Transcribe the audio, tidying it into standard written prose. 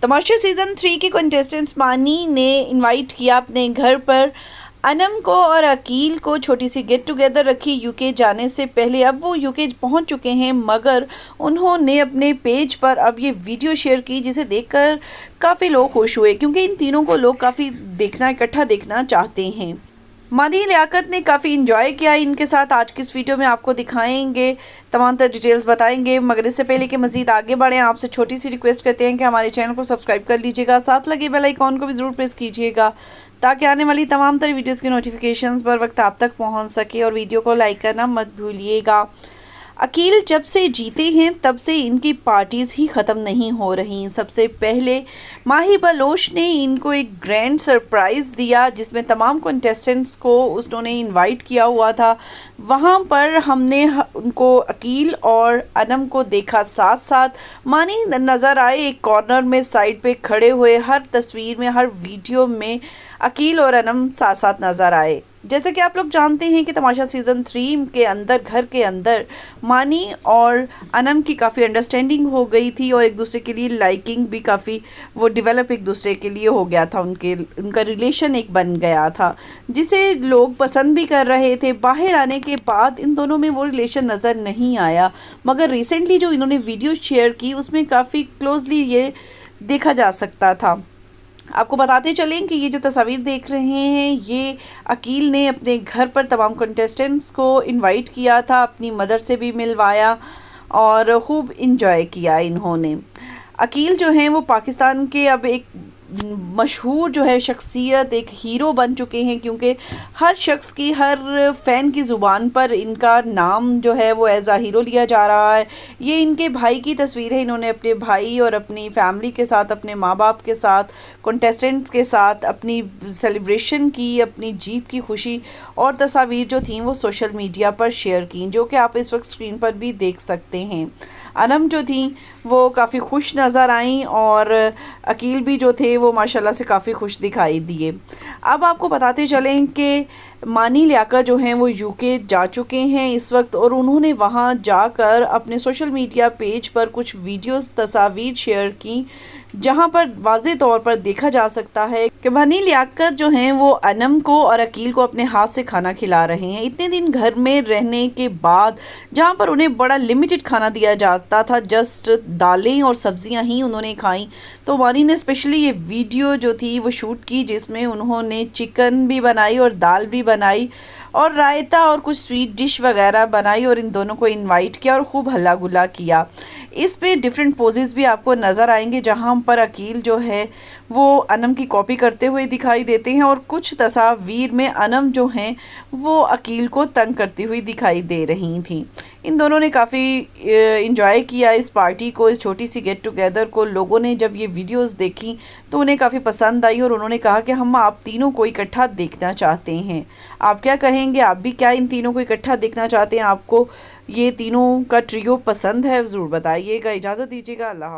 तमाशा season 3 के contestants मानी ने इनवाइट किया अपने घर पर अनम को और अकील को। छोटी सी गेट टुगेदर रखी यूके जाने से पहले। अब वो यूके पहुंच चुके हैं, मगर उन्होंने अपने पेज पर अब ये वीडियो शेयर की जिसे देखकर काफ़ी लोग खुश हुए, क्योंकि इन तीनों को लोग काफ़ी इकट्ठा देखना चाहते हैं। मानी लियाकत ने काफ़ी इन्जॉय किया इनके साथ। आज की इस वीडियो में आपको दिखाएंगे, तमाम तर डिटेल्स बताएंगे, मगर इससे पहले कि मज़ीद आगे बढ़ें आपसे छोटी सी रिक्वेस्ट करते हैं कि हमारे चैनल को सब्सक्राइब कर लीजिएगा, साथ लगे बेल आइकॉन को भी ज़रूर प्रेस कीजिएगा ताकि आने वाली तमाम तरह वीडियोज़ की नोटिफिकेशंस बर वक्त आप तक पहुँच सके। और वीडियो को लाइक करना मत भूलिएगा। अकील जब से जीते हैं तब से इनकी पार्टीज़ ही ख़त्म नहीं हो रही। सबसे पहले माही बलोच ने इनको एक ग्रैंड सरप्राइज़ दिया जिसमें तमाम कंटेस्टेंट्स को उन्होंने इनवाइट किया हुआ था। वहाँ पर हमने उनको अकील और अनम को देखा साथ साथ। मानी नज़र आए एक कॉर्नर में साइड पे खड़े हुए। हर तस्वीर में, हर वीडियो में अकील और अनम साथ साथ नज़र आए। जैसे कि आप लोग जानते हैं कि तमाशा सीज़न 3 के अंदर, घर के अंदर मानी और अनम की काफ़ी अंडरस्टैंडिंग हो गई थी और एक दूसरे के लिए लाइकिंग भी काफ़ी वो डेवलप एक दूसरे के लिए हो गया था। उनका रिलेशन एक बन गया था जिसे लोग पसंद भी कर रहे थे। बाहर आने के बाद इन दोनों में वो रिलेशन नज़र नहीं आया, मगर रिसेंटली जो इन्होंने वीडियो शेयर की उसमें काफ़ी क्लोजली ये देखा जा सकता था। आपको बताते चलें कि ये जो तस्वीर देख रहे हैं ये अकील ने अपने घर पर तमाम कंटेस्टेंट्स को इनवाइट किया था, अपनी मदर से भी मिलवाया और खूब इन्जॉय किया इन्होंने। अकील जो हैं वो पाकिस्तान के अब एक मशहूर जो है शख्सियत, एक हीरो बन चुके हैं, क्योंकि हर शख्स की, हर फ़ैन की ज़ुबान पर इनका नाम जो है वो एज़ आ हीरो लिया जा रहा है। ये इनके भाई की तस्वीर है। इन्होंने अपने भाई और अपनी फैमिली के साथ, अपने माँ बाप के साथ, कंटेस्टेंट्स के साथ अपनी सेलिब्रेशन की, अपनी जीत की खुशी और तस्वीर जो थी वो सोशल मीडिया पर शेयर की, जो कि आप इस वक्त स्क्रीन पर भी देख सकते हैं। अनम जो थी वो काफ़ी खुश नज़र आई और अकील भी जो थे वो माशाल्लाह से काफ़ी खुश दिखाई दिए। अब आपको बताते चलें कि मानी लियाकत जो हैं वो यूके जा चुके हैं इस वक्त, और उन्होंने वहाँ जाकर अपने सोशल मीडिया पेज पर कुछ वीडियोस, तस्वीर शेयर की जहाँ पर वाज़े तौर पर देखा जा सकता है कि मानी लियाकत जो हैं वो अनम को और अकील को अपने हाथ से खाना खिला रहे हैं। इतने दिन घर में रहने के बाद जहाँ पर उन्हें बड़ा लिमिटेड खाना दिया जाता था, जस्ट दालें और सब्जियां ही उन्होंने खाई, तो मानी ने स्पेशली ये वीडियो जो थी वो शूट की जिसमें उन्होंने चिकन भी बनाई और दाल भी बनाई और रायता और कुछ स्वीट डिश वगैरह बनाई और इन दोनों को इनवाइट किया और खूब हल्ला गुल्ला किया। इस पे डिफरेंट पोजेस भी आपको नज़र आएंगे जहाँ पर अकील जो है वो अनम की कॉपी करते हुए दिखाई देते हैं और कुछ तस्वीर में अनम जो हैं वो अकील को तंग करती हुई दिखाई दे रही थी। इन दोनों ने काफ़ी इंजॉय किया इस पार्टी को, इस छोटी सी गेट टुगेदर को। लोगों ने जब ये वीडियोस देखी तो उन्हें काफ़ी पसंद आई और उन्होंने कहा कि हम आप तीनों को इकट्ठा देखना चाहते हैं। आप क्या कहेंगे? आप भी क्या इन तीनों को इकट्ठा देखना चाहते हैं? आपको ये तीनों का ट्रियो पसंद है? ज़रूर बताइएगा। इजाज़त दीजिएगा। अल्लाह।